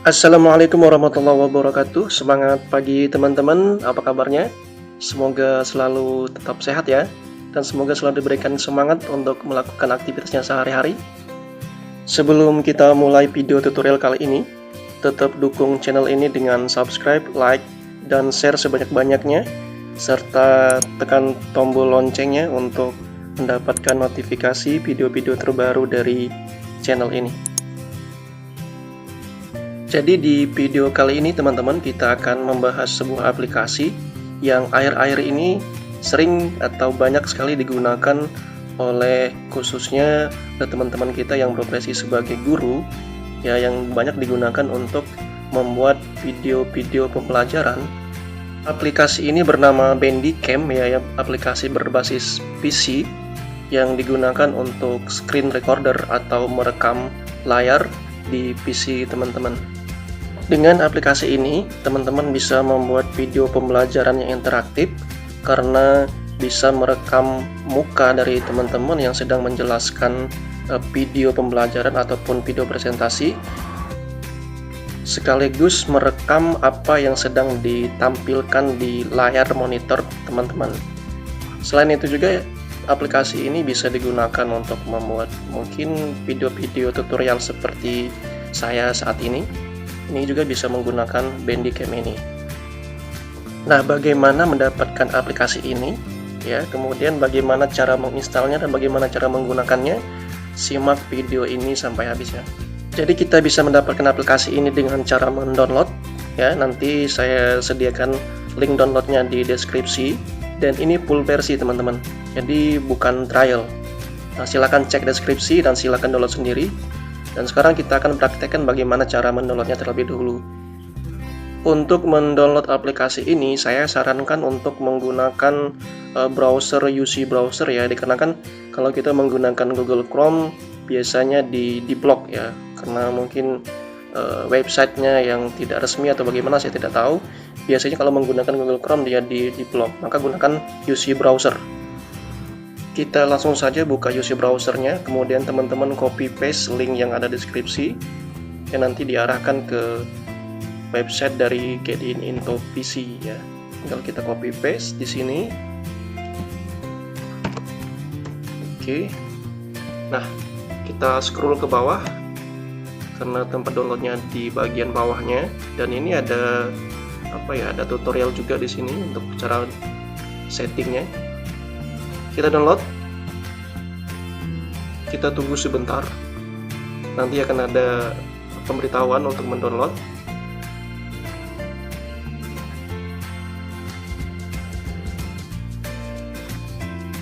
Assalamualaikum warahmatullahi wabarakatuh. Semangat pagi teman-teman, apa kabarnya? Semoga selalu tetap sehat ya, dan semoga selalu diberikan semangat untuk melakukan aktivitasnya sehari-hari. Sebelum kita mulai video tutorial kali ini, tetap dukung channel ini dengan subscribe, like, dan share sebanyak-banyaknya, serta tekan tombol loncengnya untuk mendapatkan notifikasi video-video terbaru dari channel ini. Jadi di video kali ini teman-teman, kita akan membahas sebuah aplikasi yang akhir-akhir ini sering atau banyak sekali digunakan oleh khususnya teman-teman kita yang berprofesi sebagai guru ya, yang banyak digunakan untuk membuat video-video pembelajaran. Aplikasi ini bernama Bandicam ya, aplikasi berbasis PC yang digunakan untuk screen recorder atau merekam layar di PC teman-teman. Dengan aplikasi ini, teman-teman bisa membuat video pembelajaran yang interaktif karena bisa merekam muka dari teman-teman yang sedang menjelaskan video pembelajaran ataupun video presentasi, sekaligus merekam apa yang sedang ditampilkan di layar monitor teman-teman. Selain itu juga, aplikasi ini bisa digunakan untuk membuat mungkin video-video tutorial seperti saya saat ini. Ini juga bisa menggunakan Bandicam ini. Nah, bagaimana mendapatkan aplikasi ini? Ya, kemudian bagaimana cara menginstalnya dan bagaimana cara menggunakannya? Simak video ini sampai habis ya. Jadi kita bisa mendapatkan aplikasi ini dengan cara mendownload. Ya, nanti saya sediakan link downloadnya di deskripsi. Dan ini full versi teman-teman. Jadi bukan trial. Nah, silakan cek deskripsi dan silakan download sendiri. Dan sekarang kita akan praktekkan bagaimana cara mendownloadnya terlebih dahulu. Untuk mendownload aplikasi ini, saya sarankan untuk menggunakan browser UC browser ya, dikarenakan kalau kita menggunakan Google Chrome biasanya di blok ya, karena mungkin websitenya yang tidak resmi atau bagaimana saya tidak tahu. Biasanya kalau menggunakan Google Chrome dia di blok, maka gunakan UC browser. Kita langsung saja buka UC browsernya, kemudian teman-teman copy paste link yang ada di deskripsi yang nanti diarahkan ke website dari Get Into PC ya. Tinggal kita copy paste di sini. Oke. Nah, kita scroll ke bawah karena tempat downloadnya di bagian bawahnya, dan ini ada ada tutorial juga di sini untuk cara settingnya. Kita download, kita tunggu sebentar, nanti akan ada pemberitahuan untuk mendownload.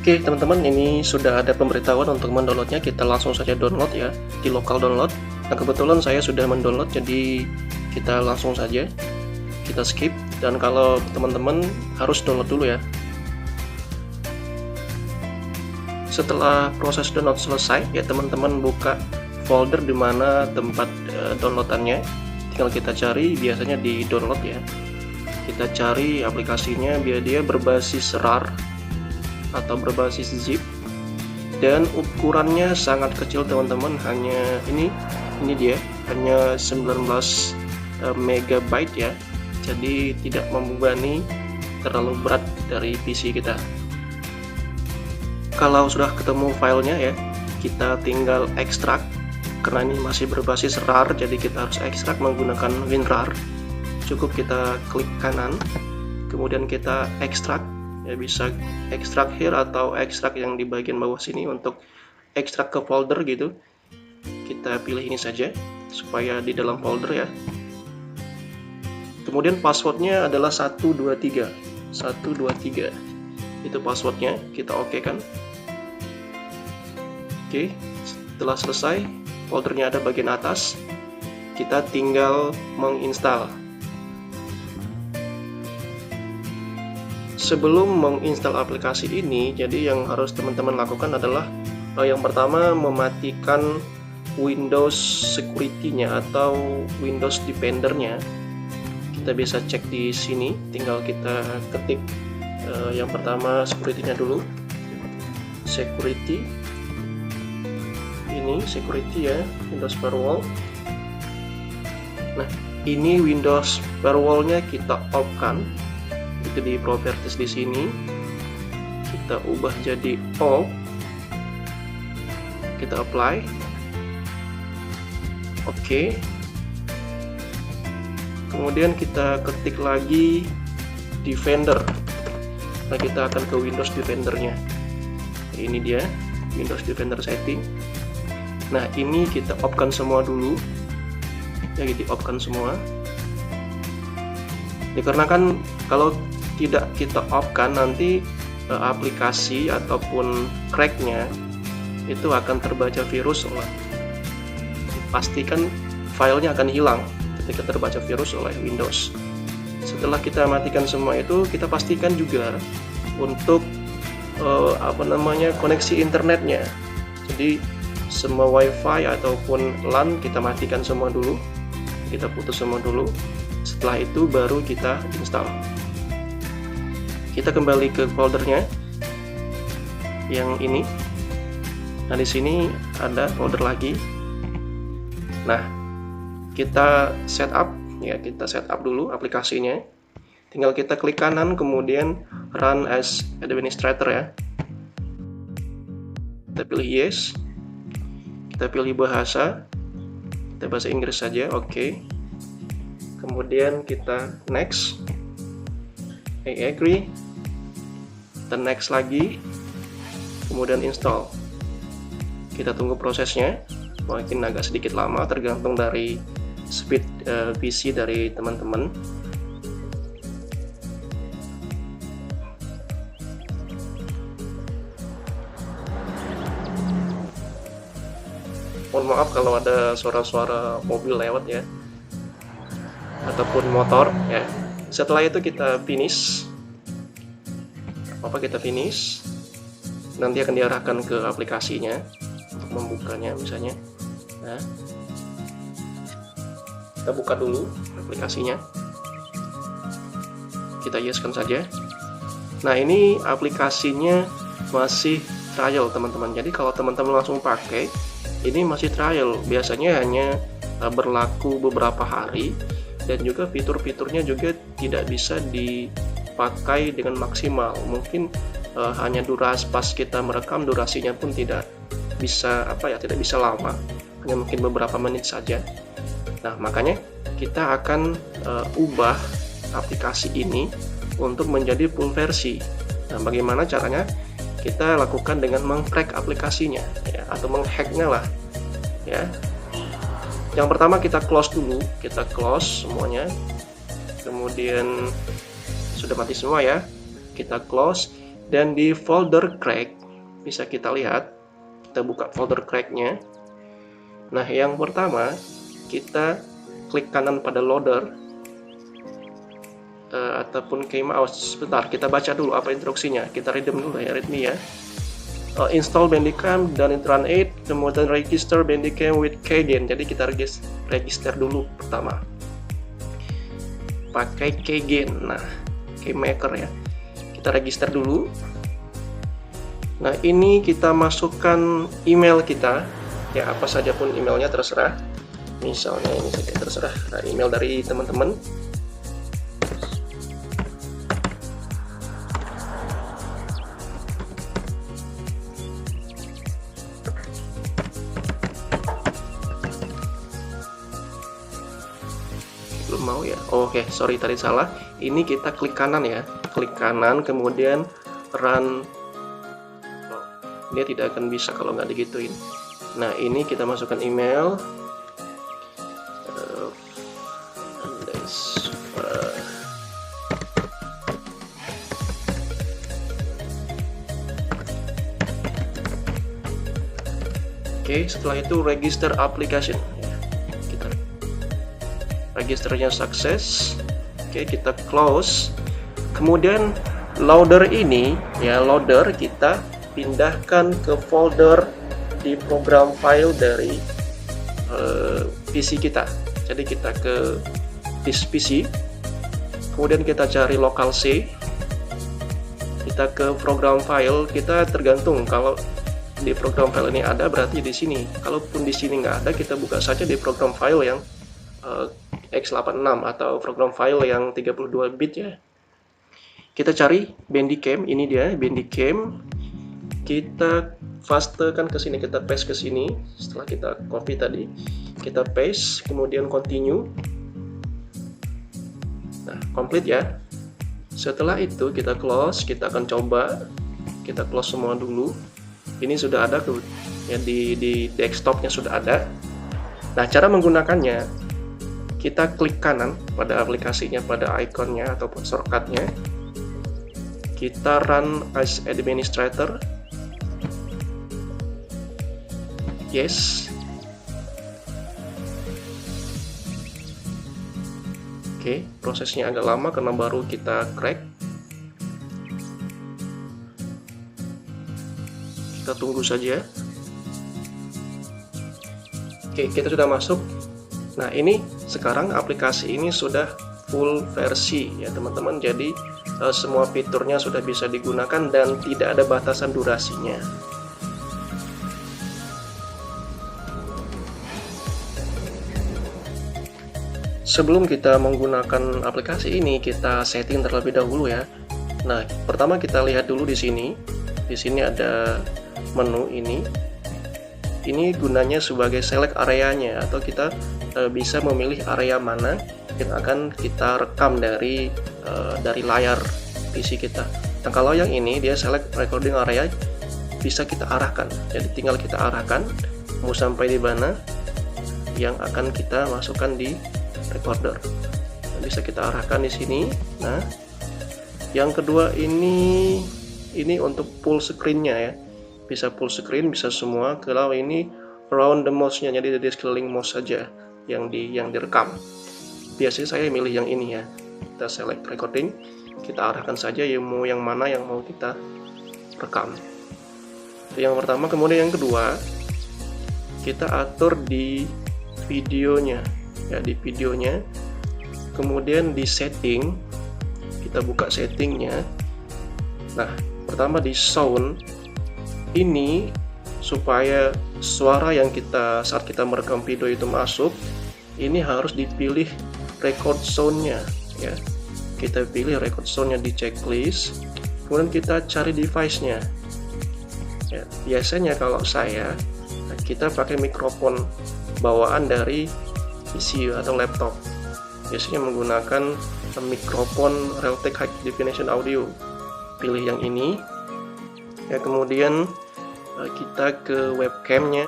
Oke teman-teman, ini sudah ada pemberitahuan untuk mendownloadnya. Kita langsung saja download ya, di lokal download. Nah, kebetulan saya sudah mendownload, jadi kita langsung saja kita skip. Dan kalau teman-teman harus download dulu ya. Setelah proses download selesai ya, teman-teman buka folder di mana tempat downloadannya. Tinggal kita cari, biasanya di download ya. Kita cari aplikasinya, biar dia berbasis RAR atau berbasis zip, dan ukurannya sangat kecil teman-teman, hanya ini dia, hanya 19 MB ya. Jadi tidak membebani terlalu berat dari PC kita. Kalau sudah ketemu filenya ya, kita tinggal ekstrak. Karena ini masih berbasis RAR, jadi kita harus ekstrak menggunakan WinRAR. Cukup kita klik kanan, kemudian kita ekstrak. Ya, bisa ekstrak here atau ekstrak yang di bagian bawah sini untuk ekstrak ke folder gitu. Kita pilih ini saja supaya di dalam folder ya. Kemudian passwordnya adalah 123. Itu passwordnya, kita oke kan. Oke, setelah selesai, foldernya ada bagian atas, kita tinggal menginstal. Sebelum menginstal aplikasi ini, jadi yang harus teman-teman lakukan adalah yang pertama, mematikan Windows Security-nya atau Windows Defender-nya. Kita bisa cek di sini, tinggal kita ketik yang pertama security-nya dulu, security, security ya, Windows Firewall. Nah, ini Windows Firewall-nya kita off-kan. Itu di properties di sini. Kita ubah jadi off. Kita apply. Oke. Kemudian kita ketik lagi Defender. Nah, kita akan ke Windows Defender-nya. Ini dia Windows Defender setting. Nah, ini kita off-kan semua dulu. Ya, di off-kan semua. Dikarenakan kalau tidak kita off-kan, nanti aplikasi ataupun crack-nya itu akan terbaca virus oleh, pastikan filenya akan hilang ketika terbaca virus oleh Windows. Setelah kita matikan semua itu, kita pastikan juga untuk koneksi internetnya. Jadi semua WiFi ataupun LAN kita matikan semua dulu, kita putus semua dulu. Setelah itu baru kita install. Kita kembali ke foldernya yang ini. Nah, di sini ada folder lagi. Nah, kita setup ya, kita setup dulu aplikasinya. Tinggal kita klik kanan, kemudian run as administrator ya. Kita pilih yes. Kita pilih bahasa. Kita bahasa Inggris saja, oke. Kemudian kita next. I agree. Kita next lagi. Kemudian install. Kita tunggu prosesnya, mungkin agak sedikit lama tergantung dari speed PC dari teman-teman. Mohon maaf kalau ada suara-suara mobil lewat ya, ataupun motor ya. Setelah itu kita finish. Kita finish. Nanti akan diarahkan ke aplikasinya untuk membukanya misalnya. Nah, kita buka dulu aplikasinya. Kita yeskan saja. Nah, ini aplikasinya masih trial teman-teman. Jadi kalau teman-teman langsung pakai, ini masih trial. Biasanya hanya berlaku beberapa hari, dan juga fitur-fiturnya juga tidak bisa dipakai dengan maksimal. Mungkin hanya durasi pas kita merekam, durasinya pun tidak bisa tidak bisa lama, hanya mungkin beberapa menit saja. Nah, makanya kita akan ubah aplikasi ini untuk menjadi full versi. Nah, bagaimana caranya? Kita lakukan dengan mengcrack aplikasinya ya, atau menghacknya lah ya. Yang pertama kita close dulu, kita close semuanya. Kemudian sudah mati semua ya, kita close. Dan di folder crack bisa kita lihat, kita buka folder cracknya. Nah, yang pertama kita klik kanan pada loader ataupun keymouse. Sebentar, kita baca dulu apa instruksinya. Kita readme dulu ya, readme ya. Install Bandicam dan run 8, kemudian register Bandicam with keygen. Jadi kita register dulu pertama pakai keygen. Nah, keymaker ya. Kita register dulu. Nah, ini kita masukkan email kita ya, apa saja pun emailnya terserah. Misalnya ini saja terserah. Nah, email dari teman-teman. Belum mau ya. Oke, sorry tadi salah. Ini kita klik kanan ya. Klik kanan, kemudian run. Dia tidak akan bisa kalau nggak digituin. Nah, ini kita masukkan email. Oke, setelah itu register application. Kita registernya sukses. Oke, kita close. Kemudian loader ini ya, loader kita pindahkan ke folder di program file dari PC kita. Jadi kita ke disk PC, kemudian kita cari local C, kita ke program file. Kita tergantung, kalau di program file ini ada, berarti di sini. Kalaupun di sini nggak ada, kita buka saja di program file yang x86 atau program file yang 32 bit ya. Kita cari Bandicam, ini dia Bandicam. Kita pastekan ke sini, kita paste ke sini. Setelah kita copy tadi, kita paste, kemudian continue. Nah, complete ya. Setelah itu kita close, kita akan coba. Kita close semua dulu. Ini sudah ada ya, di desktopnya sudah ada. Nah, cara menggunakannya, kita klik kanan pada aplikasinya, pada ikonnya ataupun shortcutnya. Kita run as administrator. Yes. Oke, prosesnya agak lama karena baru kita crack. Kita tunggu saja. Oke, kita sudah masuk. Nah, ini sekarang aplikasi ini sudah full versi ya teman-teman. Jadi semua fiturnya sudah bisa digunakan dan tidak ada batasan durasinya. Sebelum kita menggunakan aplikasi ini, kita setting terlebih dahulu ya. Nah, pertama kita lihat dulu di sini. Di sini ada menu ini. Ini gunanya sebagai select areanya, atau kita bisa memilih area mana yang akan kita rekam dari layar PC kita. Nah, kalau yang ini dia select recording area, bisa kita arahkan. Jadi tinggal kita arahkan mau sampai di mana yang akan kita masukkan di recorder. Nah, bisa kita arahkan di sini. Nah, yang kedua ini untuk full screen-nya ya. Bisa full screen, bisa semua. Kalau ini around the mouse-nya, jadi di sekeliling mouse saja yang direkam. Biasanya saya milih yang ini ya. Kita select recording, kita arahkan saja ya, mau yang mana yang mau kita rekam. Itu yang pertama. Kemudian yang kedua, kita atur di videonya ya, di videonya. Kemudian di setting, kita buka settingnya. Nah, pertama di sound, ini supaya suara yang saat kita merekam video itu masuk, ini harus dipilih record sound-nya ya. Kita pilih record sound-nya di checklist, kemudian kita cari device-nya ya. Biasanya kalau kita pakai mikrofon bawaan dari PC atau laptop, biasanya menggunakan mikrofon Realtek High Definition Audio. Pilih yang ini ya, kemudian kita ke webcamnya.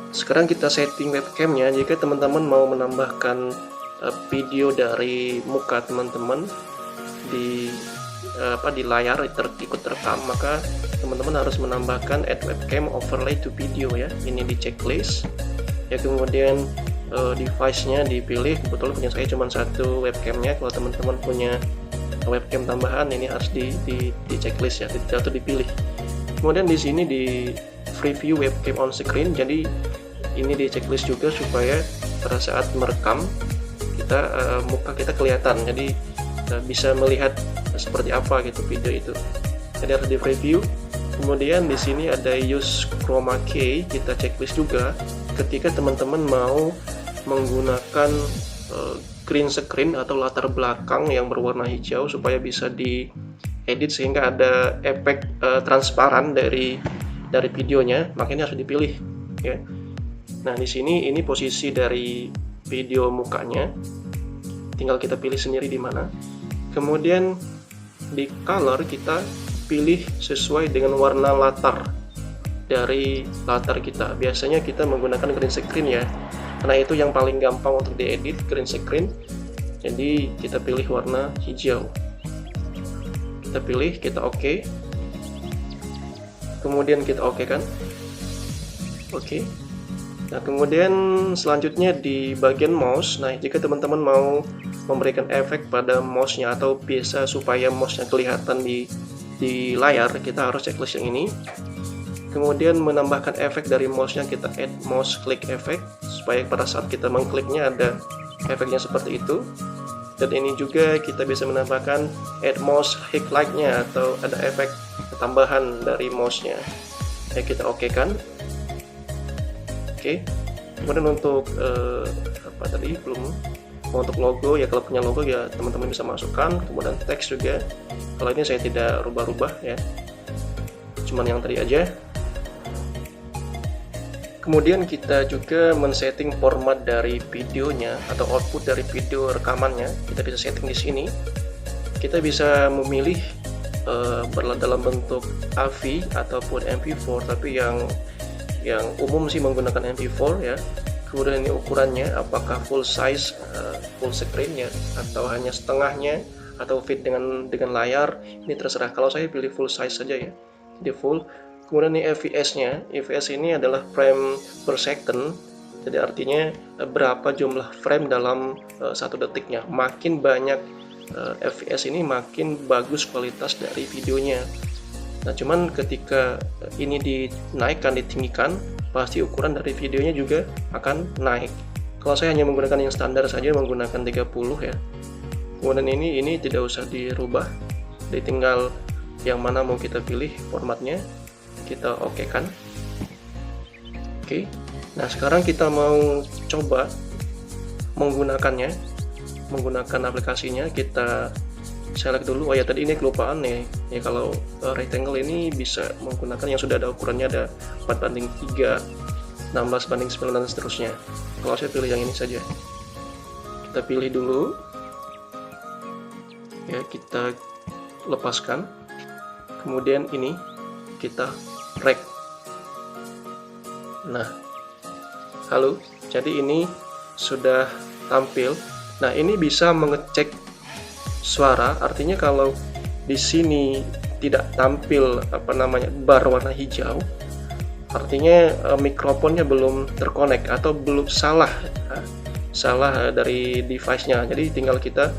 Sekarang kita setting webcamnya. Jika teman-teman mau menambahkan video dari muka teman-teman di layar ikut terekam, maka teman-teman harus menambahkan add webcam overlay to video ya. Ini di checklist ya. Kemudian device-nya dipilih. Kebetulan punya saya cuma satu webcamnya. Kalau teman-teman punya webcam tambahan, ini harus di checklist ya, atau dipilih. Kemudian di sini di preview webcam on screen, jadi ini di checklist juga supaya pada saat merekam muka kita kelihatan, jadi bisa melihat seperti apa gitu video itu. Jadi harus di preview. Kemudian di sini ada use chroma key, kita checklist juga ketika teman-teman mau menggunakan green screen atau latar belakang yang berwarna hijau supaya bisa diedit sehingga ada efek transparan dari videonya, makanya harus dipilih ya. Nah, di sini ini posisi dari video mukanya, tinggal kita pilih sendiri di mana. Kemudian di color kita pilih sesuai dengan warna latar dari latar kita. Biasanya kita menggunakan green screen ya, karena itu yang paling gampang untuk diedit, green screen. Jadi kita pilih warna hijau, kita pilih, kita oke. Kemudian kita oke kan, oke. Nah, kemudian selanjutnya di bagian mouse. Nah, jika teman-teman mau memberikan efek pada mouse-nya atau biasa supaya mouse-nya kelihatan di layar, kita harus checklist yang ini. Kemudian menambahkan efek dari mouse-nya, kita add mouse click effect supaya pada saat kita mengkliknya ada efeknya seperti itu. Dan ini juga kita bisa menambahkan add mouse highlight-nya atau ada efek tambahan dari mouse-nya. ya kita oke kan. Oke, kemudian untuk apa tadi belum, untuk logo ya, kalau punya logo ya teman-teman bisa masukkan, kemudian teks juga. Kalau ini saya tidak rubah-rubah ya, cuman yang tadi aja. Kemudian kita juga men-setting format dari videonya atau output dari video rekamannya. Kita bisa setting di sini. Kita bisa memilih dalam bentuk AVI ataupun MP4, tapi yang umum sih menggunakan MP4 ya. Kemudian ini ukurannya, apakah full size, full screen-nya, atau hanya setengahnya, atau fit dengan layar, ini terserah. Kalau saya pilih full size saja ya, jadi full. Kemudian ini fps-nya, fps ini adalah frame per second, jadi artinya berapa jumlah frame dalam 1 detiknya. Makin banyak fps ini, makin bagus kualitas dari videonya. Nah, cuman ketika ini dinaikkan, ditinggikan, pasti ukuran dari videonya juga akan naik. Kalau saya hanya menggunakan yang standar saja, menggunakan 30 ya. Kemudian ini tidak usah dirubah, ditinggal yang mana mau kita pilih formatnya, kita oke kan. Oke, nah sekarang kita mau coba menggunakannya, menggunakan aplikasinya. Kita select dulu. Oh ya, tadi ini kelupaan nih ya, kalau rectangle ini bisa menggunakan yang sudah ada ukurannya, ada 4:3, 16:9 dan seterusnya. Kalau saya pilih yang ini saja, kita pilih dulu ya, kita lepaskan, kemudian ini kita rek. Nah, halo, jadi ini sudah tampil. Nah, ini bisa mengecek suara, artinya kalau di sini tidak tampil bar warna hijau, artinya mikrofonnya belum terkonek atau belum salah dari device-nya. Jadi tinggal kita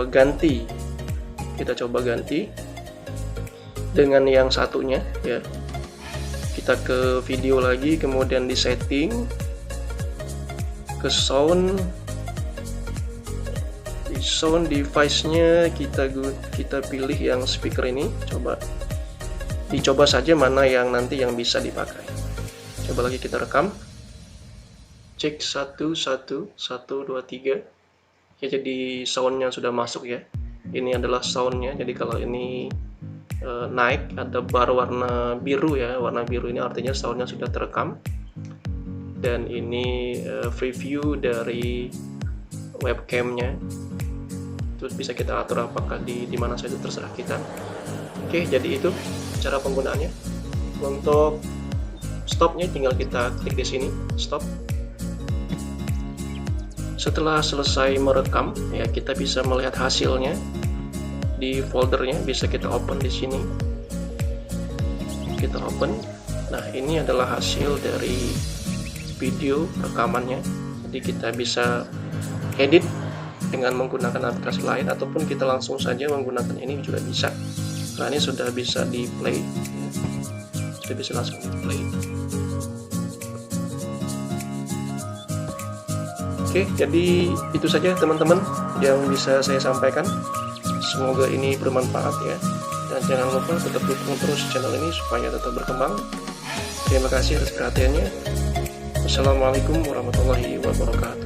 ganti. Kita coba ganti dengan yang satunya ya. Kita ke video lagi, kemudian di setting, ke sound device-nya kita pilih yang speaker ini. Dicoba saja mana yang nanti yang bisa dipakai. Coba lagi kita rekam, cek 1 1 1 2 3 ya. Jadi soundnya sudah masuk ya. Ini adalah soundnya. Jadi kalau ini naik ada bar warna biru ya, warna biru ini artinya soundnya sudah terekam. Dan ini preview dari webcamnya, terus bisa kita atur apakah di mana saja, terserah kita. Oke, jadi itu cara penggunaannya. Untuk stopnya tinggal kita klik di sini, stop. Setelah selesai merekam ya, kita bisa melihat hasilnya di foldernya, bisa kita open di sini. Kita open. Nah, ini adalah hasil dari video rekamannya. Jadi kita bisa edit dengan menggunakan aplikasi lain, ataupun kita langsung saja menggunakan ini juga bisa. Nah, ini sudah bisa di play, sudah bisa langsung di play. Oke, jadi itu saja teman-teman yang bisa saya sampaikan. Semoga ini bermanfaat ya, dan jangan lupa tetap dukung terus channel ini supaya tetap berkembang. Terima kasih atas perhatiannya. Wassalamualaikum warahmatullahi wabarakatuh.